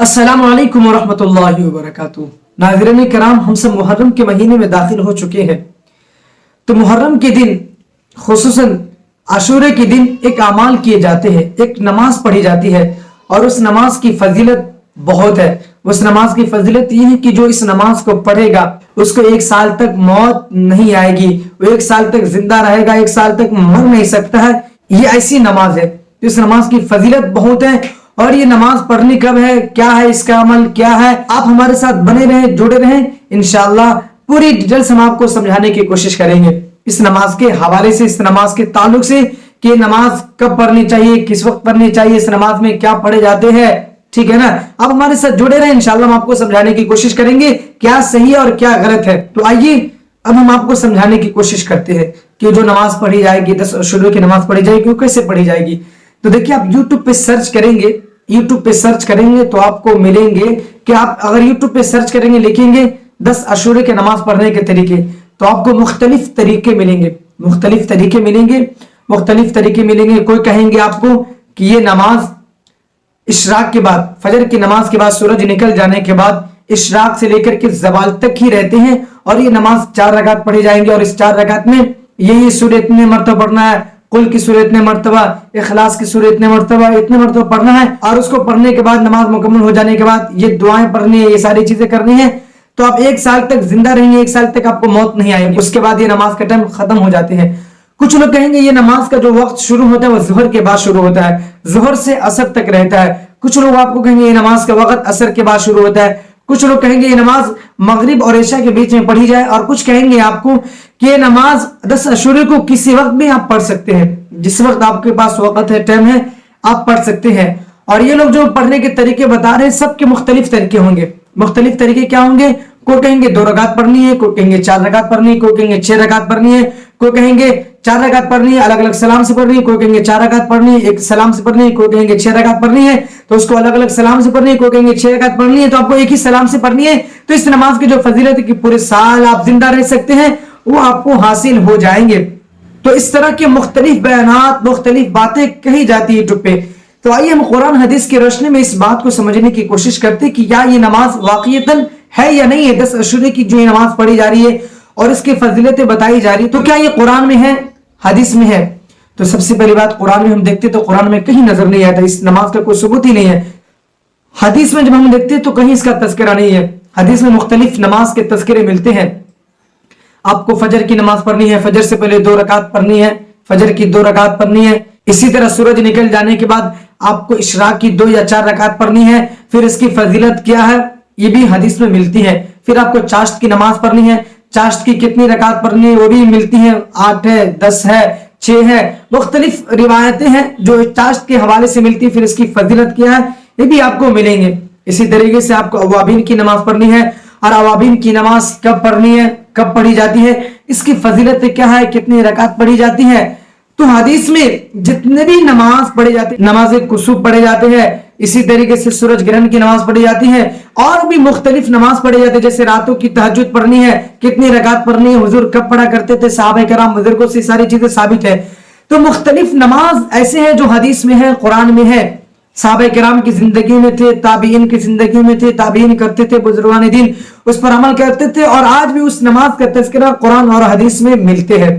अस्सलाम वालेकुम वरहमतुल्लाहि वबरकातुहू। नाज़रीन किराम, हम सब मुहर्रम के महीने में दाखिल हो चुके हैं। तो मुहर्रम के दिन खुसूसन आशूरे के दिन एक अमाल किए जाते हैं, एक नमाज पढ़ी जाती है और उस नमाज की फजीलत बहुत है। उस नमाज की फजीलत ये है कि जो इस नमाज को पढ़ेगा उसको 1 साल तक मौत नहीं आएगी, वो 1 साल तक जिंदा रहेगा, 1 साल तक मर नहीं सकता है। ये ऐसी नमाज है। तो इस नमाज की फजीलत बहुत है। और ये नमाज पढ़नी कब है, क्या है इसका अमल, क्या है, आप हमारे साथ बने रहें, जुड़े रहें। इंशाअल्लाह पूरी डिटेल्स हम आपको समझाने की कोशिश करेंगे इस नमाज के हवाले से, इस नमाज के ताल्लुक से कि नमाज कब पढ़नी चाहिए, किस वक्त पढ़नी चाहिए, इस नमाज में क्या पढ़े जाते हैं। ठीक है ना, आप हमारे साथ जुड़े रहें। इंशाअल्लाह हम आपको समझाने की कोशिश करेंगे क्या सही है और क्या गलत है। तो आइए अब हम आपको समझाने की कोशिश करते हैं कि जो नमाज पढ़ी जाएगी, 10 शुरू की नमाज पढ़ी जाएगी, वो कैसे पढ़ी जाएगी। तो देखिए, आप YouTube पे सर्च करेंगे, तो आपको मिलेंगे कि आप अगर YouTube पे सर्च करेंगे, लिखेंगे 10 अशूरे के नमाज पढ़ने के तरीके, तो आपको मुख्तलिफ तरीके मिलेंगे। कोई कहेंगे आपको कि ये नमाज इशराक के बाद, फजर की नमाज के बाद, सूरज निकल जाने के बाद इशराक से लेकर के ज़वाल तक ही रहते हैं और ये नमाज 4 रकात पढ़ी जाएंगे और इस 4 रकात में यही सूरह इतने मरतबा पढ़ना है, कुल की सूरह इतने मरतबा, इखलास की सूरह इतने मरतबा पढ़ना है और उसको पढ़ने के बाद नमाज मुकम्मल हो जाने के बाद ये दुआएं पढ़नी है, ये सारी चीजें करनी है। तो आप 1 साल तक जिंदा रहेंगे, 1 साल तक आपको मौत नहीं आएगी। उसके बाद ये नमाज का टाइम खत्म हो जाते हैं। कुछ लोग कहेंगे ये नमाज का जो वक्त शुरू होता है वो ज़ोहर के बाद शुरू होता है, ज़ोहर से असर तक रहता है। कुछ लोग आपको कहेंगे ये नमाज का वक्त असर के बाद शुरू होता है। कुछ लोग कहेंगे ये नमाज मगरिब और इशा के बीच में पढ़ी जाए और कुछ कहेंगे आपको कि ये नमाज 10 अशूरे को किसी वक्त भी आप पढ़ सकते हैं, जिस वक्त आपके पास वक्त है, टाइम है, आप पढ़ सकते हैं। और ये लोग जो पढ़ने के तरीके बता रहे हैं सबके मुख्तलिफ तरीके होंगे। मुख्तलिफ तरीके क्या होंगे? कोई कहेंगे 2 रकात पढ़नी है, कोई कहेंगे 4 रकात पढ़नी है, कोई कहेंगे 6 रकात पढ़नी है, कोई कहेंगे 4 रकात पढ़नी है अलग अलग सलाम से पढ़नी है, कोई कहेंगे 4 रकात पढ़नी है एक सलाम से पढ़नी है, कोई कहेंगे 6 रकात पढ़नी है तो उसको अलग अलग सलाम से पढ़नी है, कोई कहेंगे 6 रकात पढ़नी है तो आपको एक ही सलाम से पढ़नी है। तो इस नमाज की जो फजीलत है कि पूरे साल आप जिंदा रह सकते हैं, वो आपको हासिल हो जाएंगे। तो इस तरह के मुख्तलिफ बयानात, मुख्तलिफ बातें कही जाती है यूट्यूब पे। तो आइए हम कुरान हदीस की रोशनी में इस बात को समझने की कोशिश करते हैं कि क्या ये नमाज वाकईतन है या नहीं है। 10 अशूरे की जो ये नमाज पढ़ी जा रही है और इसकी फजीलतें बताई जा रही है, तो क्या ये कुरान में है, हदीस में है। तो सबसे पहली बात, कुरान में हम देखते तो कुरान में कहीं नजर नहीं आता, इस नमाज का कोई सबूत ही नहीं है। हदीस में जब हम देखते तो कहीं इसका तस्करा नहीं है। हदीस में मुख्तलिफ नमाज के तस्करे मिलते हैं। आपको फजर की नमाज पढ़नी है, फजर से पहले 2 रकात पढ़नी है, फजर की 2 रकात पढ़नी है। इसी तरह सूरज निकल जाने के बाद आपको इशराक की 2 या 4 रकात पढ़नी है। फिर इसकी फजीलत क्या है ये भी हदीस में मिलती है। फिर आपको चाश्त की नमाज पढ़नी है, चाश्त की कितनी रकात पढ़नी है वो भी मिलती है, 8 है, 10 है, 6 है। मुख्तलिफ रिवायतें हैं जो चाश्त के हवाले से मिलती है। फिर इसकी फजीलत क्या है ये भी आपको मिलेंगे। इसी तरीके से आपको अवाबीन की नमाज पढ़नी है और अवाबीन की नमाज कब पढ़नी है, कब पढ़ी जाती है, इसकी फजीलत क्या है, कितनी रकात पढ़ी जाती है। तो हदीस में जितने भी नमाज पढ़े जाते हैं, नमाज कुसूफ पढ़े जाते हैं, इसी तरीके से सूरज ग्रहण की नमाज पढ़ी जाती है और भी मुख्तलिफ नमाज पढ़े जाते हैं। जैसे रातों की तहज्जुद पढ़नी है, कितनी रकात पढ़नी है, हुजूर कब पढ़ा करते थे, सहाबा कराम बुजुर्गों से सारी चीजें साबित है। तो मुख्तलिफ नमाज ऐसे हैं जो हदीस में है, कुरान में है, सहाबा कराम की जिंदगी में थे, ताबीन की जिंदगी में थे, ताबीन करते थे, बुजुर्गान दीन उस पर अमल करते थे और आज भी उस नमाज का तज़किरा कुरान और हदीस में मिलते हैं।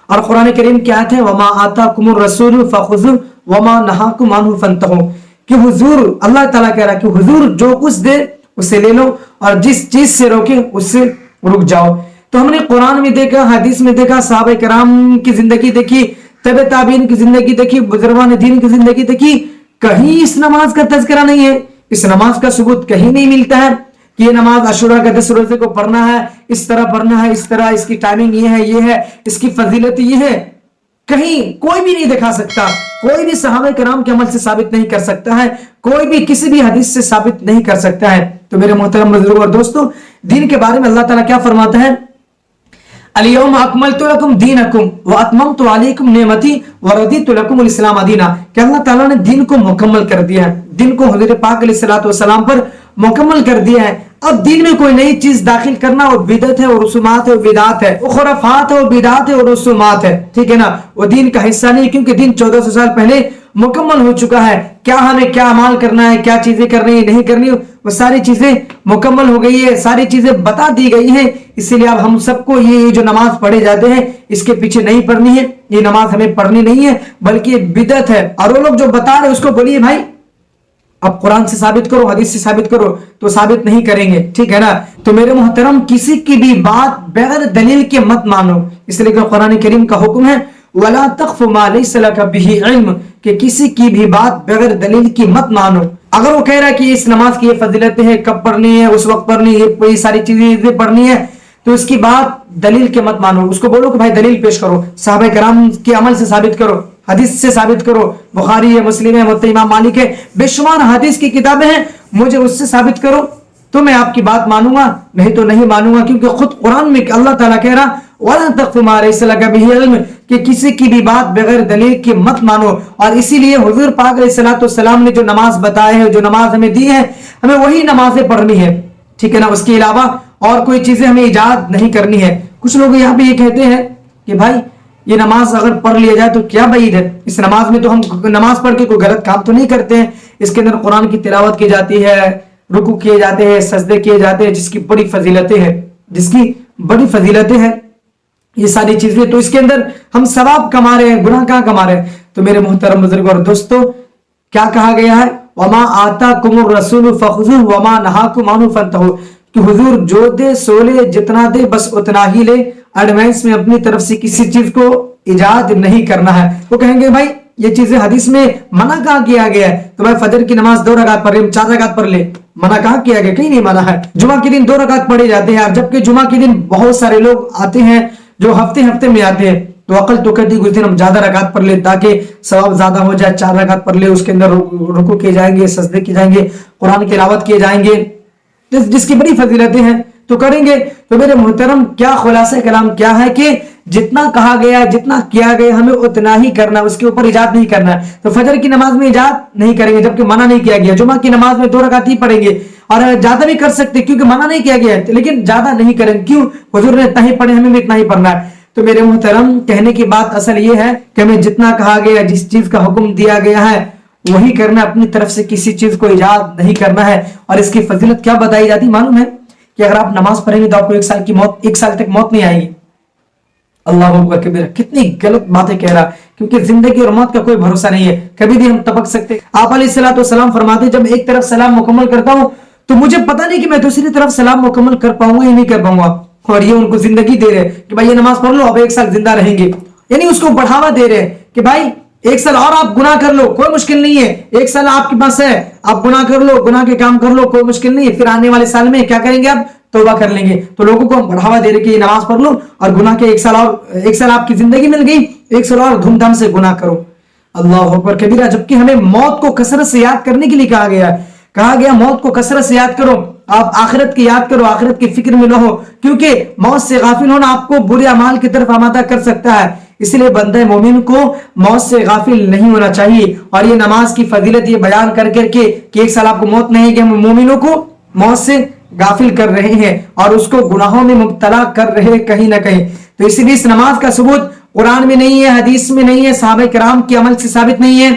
और कुरान करीम की आयत है, वमा आताकुमुर रसूल फखुज़ू वमा नहाकुम अन्हु फंतहू, कि हुजूर, अल्लाह ताला कह रहा है कि हुजूर जो कुछ दे उसे ले लो और जिस चीज से रोके उससे रुक जाओ। तो हमने कुरान में देखा, हदीस में देखा, सहाबा कराम की जिंदगी देखी, तबे ताबीन की जिंदगी देखी, बुजुर्गान दीन की जिंदगी देखी, कहीं इस नमाज का तज़किरा नहीं है। इस नमाज का सबूत कहीं नहीं मिलता है कि ये नमाज अशूरा का 10 रोजे को पढ़ना है, इस तरह पढ़ना है, इस तरह इसकी टाइमिंग ये है, इसकी फजीलत ये है। कहीं कोई भी नहीं दिखा सकता, कोई भी सहाबा कराम के अमल से साबित नहीं कर सकता है, कोई भी किसी भी हदीस से साबित नहीं कर सकता है। तो मेरे मोहतरम बुजुर्गों और दोस्तों, दीन के बारे में अल्लाह ताला क्या फरमाता है, अल-यौम अकमलतु लकुम दीनकुम व अतममतु अलैकुम निअमती व रदीतु लकुमुल इस्लाम दीना, कि अल्लाह ताला ने दीन को मुकम्मल कर दिया है, दिन को हुजूर पाक अलैहिस्सलातु वस्सलाम पर मुकम्मल कर दिया है। اب دین میں کوئی نئی چیز داخل کرنا وہ بدعت ہے اور رسومات ہے اور بدعات ہے، وہ خرافات ہے اور بدعات ہے اور رسومات ہے، ٹھیک ہے نا، وہ دین کا حصہ نہیں، کیونکہ دین 1400 سال پہلے مکمل ہو چکا ہے۔ کیا ہمیں کیا عمال کرنا ہے، کیا چیزیں کرنی ہے نہیں کرنی، وہ ساری چیزیں مکمل ہو گئی ہے، ساری چیزیں بتا دی گئی ہیں۔ اسی لیے اب ہم سب کو یہ جو نماز پڑھے جاتے ہیں اس کے پیچھے نہیں پڑھنی ہے، یہ نماز ہمیں پڑھنی نہیں ہے، بلکہ یہ بدعت ہے۔ اور وہ لوگ جو بتا رہے اس کو بولیے بھائی اب قرآن سے ثابت کرو، حدیث سے ثابت کرو، تو ثابت نہیں کریں گے، ٹھیک ہے نا۔ تو میرے محترم کسی کی بھی بات بغیر دلیل کے مت مانو، اس لیے کہ قرآن کریم کا حکم ہے وَلَا تَخْفُ مَا لَيْسَ لَكَ بِهِ عِلْمٌ، کہ کسی کی بھی بات بغیر دلیل کی مت مانو۔ اگر وہ کہہ رہا ہے کہ اس نماز کی یہ فضیلتیں ہیں، کب پڑھنی ہے، اس وقت پڑھنی ہے، یہ ساری چیزیں پڑھنی ہے، تو اس کی بات دلیل کے مت مانو، اس کو بولو کہ بھائی دلیل پیش کرو، صحابہ کرام کے عمل سے ثابت کرو، حدیث سے ثابت کرو، بخاری ہے، مسلم ہے، موطا امام مالک ہے، بے شمار حدیث کی کتابیں ہیں، مجھے اس سے ثابت کرو تو میں آپ کی بات مانوں گا، نہیں تو نہیں مانوں گا، کیونکہ خود قرآن میں اللہ تعالیٰ کہہ رہا وَلَا تَخْفُ مَا لَيْسَ لَكَ بِهِ عِلْمٌ، کہ کسی کی بھی بات بغیر دلیل کی مت مانو۔ اور اسی لیے حضور پاک علیہ الصلوۃ والسلام نے جو نماز بتائے ہے، جو نماز ہمیں دی ہے، ہمیں وہی نمازیں پڑھنی ہے، ٹھیک ہے نا، اس کے علاوہ اور کوئی چیزیں ہمیں ایجاد نہیں کرنی ہے۔ کچھ لوگ یہاں پہ یہ کہتے ہیں کہ بھائی یہ نماز اگر پڑھ لیا جائے تو کیا بعید ہے، اس نماز میں تو ہم نماز پڑھ کے کوئی غلط کام تو نہیں کرتے ہیں، اس کے اندر قرآن کی تلاوت کی جاتی ہے، رکوع کیے جاتے ہیں، سجدے کیے جاتے ہیں، جس کی بڑی فضیلتیں ہیں، یہ ساری چیزیں، تو اس کے اندر ہم ثواب کما رہے ہیں، گناہ کہاں کما رہے ہیں؟ تو میرے محترم بزرگوں اور دوستو، کیا کہا گیا ہے وَمَا آتَاكُمُ الرَّسُولُ فَخُذُوهُ وَمَا نَهَاكُمْ عَنْهُ فَانْتَهُوا، کہ حضور جو دے سو لے، جتنا دے بس اتنا ہی لے، ایڈوانس میں اپنی طرف سے کسی چیز کو ایجاد نہیں کرنا ہے۔ وہ کہیں گے بھائی یہ چیزیں حدیث میں منع کہاں کیا گیا ہے، تو بھائی فجر کی نماز 2 رکعت پڑھ لے، 4 رکعت پڑھ لے، منع کہاں کیا گیا؟ کہیں نہیں منع ہے۔ جمعہ کے دن 2 رکعت پڑھے جاتے ہیں، اور جبکہ جمعہ کے دن بہت سارے لوگ آتے ہیں جو ہفتے میں آتے ہیں، تو عقل تو کہتی ہے اس دن ہم زیادہ رکعت پڑھ لے تاکہ ثواب زیادہ ہو جائے، 4 رکعت پڑھ لے، اس کے اندر رکوع کیے جائیں گے، سجدے کیے جائیں گے، قرآن کی تلاوت کیے جائیں گے، جس کی بڑی فضیلتیں ہیں تو کریں گے۔ تو میرے محترم کیا خلاصہ کلام کیا ہے کہ جتنا کہا گیا، جتنا کیا گیا ہمیں اتنا ہی کرنا، اس کے اوپر ایجاد نہیں کرنا ہے۔ تو فجر کی نماز میں ایجاد نہیں کریں گے جبکہ منع نہیں کیا گیا، جمعہ کی نماز میں 2 رکعت ہی پڑھیں گے، اور زیادہ بھی کر سکتے کیونکہ منع نہیں کیا گیا ہے، لیکن زیادہ نہیں کریں، کیوں؟ حضور نے اتنا ہی پڑھے، ہمیں بھی اتنا ہی پڑھنا ہے۔ تو میرے محترم کہنے کی بات اصل یہ ہے کہ ہمیں جتنا کہا گیا، جس چیز کا حکم دیا گیا ہے وہی کرنا، اپنی طرف سے کسی چیز کو ایجاد نہیں کرنا ہے۔ اور اس کی فضیلت کیا بتائی جاتی معلوم ہے کہ اگر آپ نماز پڑھیں گے تو آپ کو 1 سال تک موت نہیں آئے گی۔ اللہ اکبر کبیرہ، کتنی غلط باتیں کہہ رہا، کیونکہ زندگی اور موت کا کوئی بھروسہ نہیں ہے، کبھی بھی ہم ٹپک سکتے۔ آپ علیہ الصلوۃ والسلام فرماتے جب ایک طرف سلام مکمل کرتا ہوں تو مجھے پتہ نہیں کہ میں دوسری طرف سلام مکمل کر پاؤں گا یا نہیں کر پاؤں گا، اور یہ ان کو زندگی دے رہے کہ بھائی یہ نماز پڑھ لو، اب 1 سال زندہ رہیں گے، یعنی اس کو بڑھاوا دے رہے کہ بھائی 1 سال اور آپ گناہ کر لو، کوئی مشکل نہیں ہے، 1 سال آپ کے پاس ہے، آپ گناہ کر لو، گناہ کے کام کر لو، کوئی مشکل نہیں ہے، پھر آنے والے سال میں کیا کریں گے؟ آپ توبہ کر لیں گے۔ تو لوگوں کو ہم بڑھاوا دے رہے کہ یہ نماز پڑھ لو اور گناہ کے 1 سال آپ کی زندگی مل گئی، 1 سال اور دھوم دھام سے گناہ کرو۔ اللہ اکبر کبیرہ، جبکہ ہمیں موت کو کثرت سے یاد کرنے کے لیے کہا گیا موت کو کثرت سے یاد کرو، آپ آخرت کی یاد کرو، آخرت کی فکر میں رہو، کیونکہ موت سے غافل ہونا آپ کو برے اعمال کی طرف آمادہ کر سکتا ہے۔ اس لیے بندہ مومن کو موت سے غافل نہیں ہونا چاہیے۔ اور یہ نماز کی فضیلت یہ بیان کر کے کہ 1 سال آپ کو موت نہیں ہے کہ ہم مومنوں کو موت سے غافل کر رہے ہیں اور اس کو گناہوں میں مبتلا کر رہے کہیں نہ کہیں۔ تو اسی لیے اس نماز کا ثبوت قرآن میں نہیں ہے، حدیث میں نہیں ہے، صحابہ کرام کے عمل سے ثابت نہیں ہے،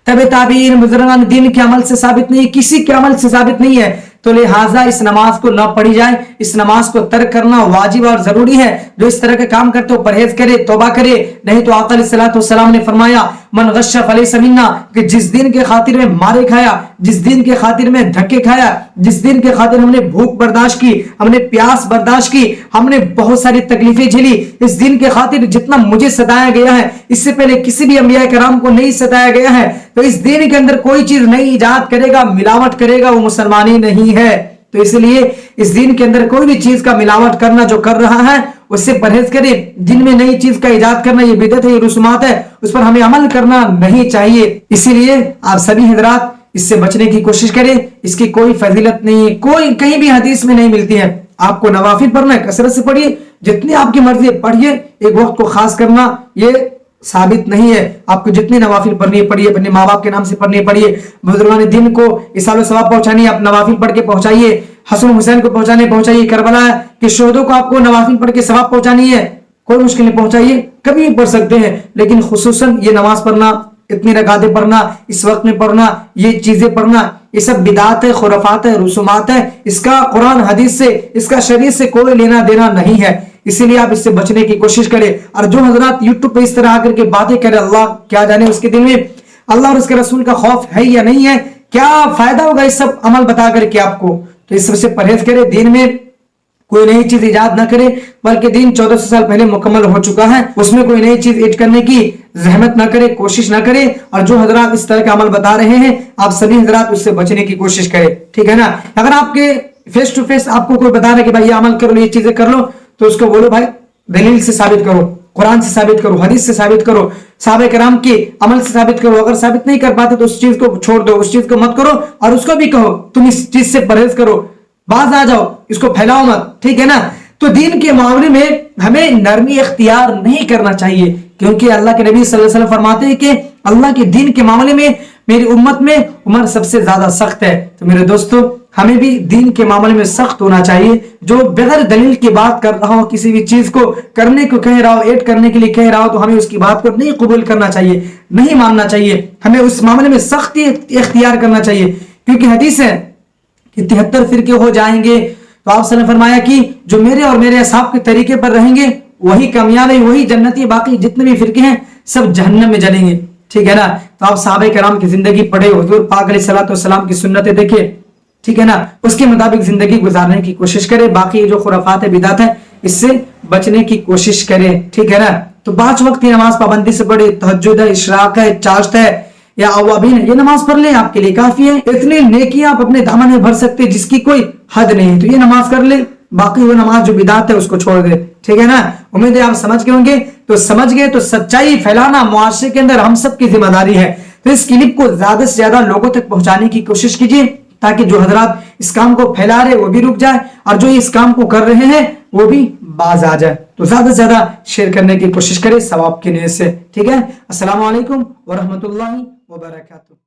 تبع تابعین بزرگان دین کے عمل سے ثابت نہیں ہے، کسی کے عمل سے ثابت نہیں ہے۔ تو لہٰذا اس نماز کو نہ پڑھی جائے، اس نماز کو ترک کرنا واجب اور ضروری ہے۔ جو اس طرح کے کام کرتے ہو پرہیز کرے، توبہ کرے، نہیں تو آقا علیہ الصلوۃ والسلام نے فرمایا من غش فلیس منا، کہ جس دین کے خاطر میں مارے کھایا، جس دین کے خاطر میں دھکے کھایا، جس دین کے خاطر ہم نے بھوک برداشت کی، ہم نے پیاس برداشت کی، ہم نے بہت ساری تکلیفیں جھیلی، اس دین کے خاطر جتنا مجھے ستایا گیا ہے اس سے پہلے کسی بھی انبیاء کرام کو نہیں ستایا گیا ہے، تو اس دین کے اندر کوئی چیز نئی ایجاد کرے گا، ملاوٹ کرے گا، وہ مسلمان ہی نہیں ہے۔ تو اس لیے اس دین کے اندر کوئی بھی چیز کا ملاوٹ کرنا جو کر رہا ہے اس سے پرہیز کرے۔ دن میں نئی چیز کا ایجاد کرنا یہ بدعت ہے، یہ رسومات ہے، اس پر ہمیں عمل کرنا نہیں چاہیے۔ اسی لیے آپ سبھی حضرات اس سے بچنے کی کوشش کریں، اس کی کوئی فضیلت نہیں ہے، کوئی کہیں بھی حدیث میں نہیں ملتی ہے۔ آپ کو نوافل پڑھنا ہے کثرت سے پڑھیے، جتنی آپ کی مرضی ہے پڑھیے، ایک وقت کو خاص کرنا یہ ثابت نہیں ہے۔ آپ کو جتنی نوافل پڑھنی ہے پڑھیے، اپنے ماں باپ کے نام سے پڑھنی ہے پڑھیے، بزرگان دین کو اصال و ثواب پہنچانی ہے، آپ نوافل پڑھ کے پہنچائیے، हसन हुसैन को पहुंचाइए, करबला के शहीदों को आपको नवाफिल पढ़ के सवाब पहुंचानी है, कोई मुश्किल नहीं, पहुंचाइए, कभी भी पढ़ सकते हैं। लेकिन खुसूसन ये नमाज पढ़ना, इतनी रकातें पढ़ना, इस वक्त में पढ़ना, ये चीजें पढ़ना, ये सब बिदात है, खुराफात है, रसूमात है। इसका कुरान हदीस से, इसका शरीयत से कोई लेना देना नहीं है। इसीलिए आप इससे बचने की कोशिश करें। और जो हजरात यूट्यूब पे इस तरह आकर के बातें करें, अल्लाह क्या जाने उसके दिल में अल्लाह और उसके रसूल का खौफ है या नहीं है, क्या फायदा होगा इस सब अमल बता करके आपको। तो इस सबसे परहेज करें, दीन में कोई नई चीज इजाद ना करे, बल्कि दीन 1400 साल पहले मुकम्मल हो चुका है, उसमें कोई नई चीज ऐड करने की जहमत ना करे, कोशिश ना करे। और जो हजरात इस तरह का अमल बता रहे हैं, आप सभी हजरात उससे बचने की कोशिश करें, ठीक है ना। अगर आपके फेस टू फेस आपको कोई बता रहा है कि भाई ये अमल करो, ये चीजें कर लो, तो उसको बोलो भाई दलील से साबित करो, कुरान से साबित करो, हदीस से साबित करो, साहबे कराम के अमल से साबित करो। अगर साबित नहीं कर पाते तो उस चीज को छोड़ दो, उस चीज को मत करो, और उसको भी कहो तुम इस चीज से परहेज करो, बाज आ जाओ, इसको फैलाओ मत, ठीक है ना। तो दीन के मामले में हमें नरमी इख्तियार नहीं करना चाहिए, क्योंकि अल्लाह के नबी सल्लल्लाहु अलैहि वसल्लम फरमाते हैं कि अल्लाह के दीन के मामले में मेरी उम्मत में उमर सबसे ज्यादा सख्त है। तो मेरे दोस्तों, हमें भी दीन के मामले में सख्त होना चाहिए। जो बगैर दलील की बात कर रहा हो, किसी भी चीज को करने को कह रहा हो, ऐड करने के लिए कह रहा हो, तो हमें उसकी बात को नहीं कबूल करना चाहिए, नहीं मानना चाहिए। हमें उस मामले में सख्ती इख्तियार करना चाहिए, क्योंकि हदीस है कि 73 फिरके हो जाएंगे। तो आप सल्लल्लाहु अलैहि वसल्लम फरमाया कि जो मेरे और मेरे असहाब के तरीके पर रहेंगे वही कामयाब है, वही जन्नती, बाकी जितने भी फिरके हैं सब जहन्नम में जलेंगे, ठीक है ना। तो आप सहाबे कराम की जिंदगी पढ़े, हुजूर पाक अलैहिस्सलाम की सुन्नतें देखे, ठीक है ना, उसके मुताबिक जिंदगी गुजारने की कोशिश करें। बाकी जो खुराफात है, बिदात है, इससे बचने की कोशिश करें, ठीक है ना। तो 5 वक्त की नमाज पाबंदी से पढ़े, तहज्जुद है, इशराक है, चाश्त है या अवाबीन है, ये नमाज पढ़ ले, आपके लिए काफी है। इतनी नेकियां आप अपने दामन में भर सकते हैं जिसकी कोई हद नहीं है, तो ये नमाज कर ले। बाकी वो नमाज जो बिदात है उसको छोड़ दे, ठीक है ना। उम्मीद है आप समझ गए होंगे। तो समझ गए तो सच्चाई फैलाना मुआशरे के अंदर हम सब की जिम्मेदारी है। तो इस क्लिप को ज्यादा से ज्यादा लोगों तक पहुंचाने की कोशिश कीजिए, ताकि जो हजरात इस काम को फैला रहे वो भी रुक जाए, और जो इस काम को कर रहे हैं वो भी बाज आ जाए। तो ज्यादा से ज्यादा शेयर करने की कोशिश करें सवाब की नीयत से, ठीक है। अस्सलाम वालेकुम व रहमतुल्लाहि व बरकातुहू।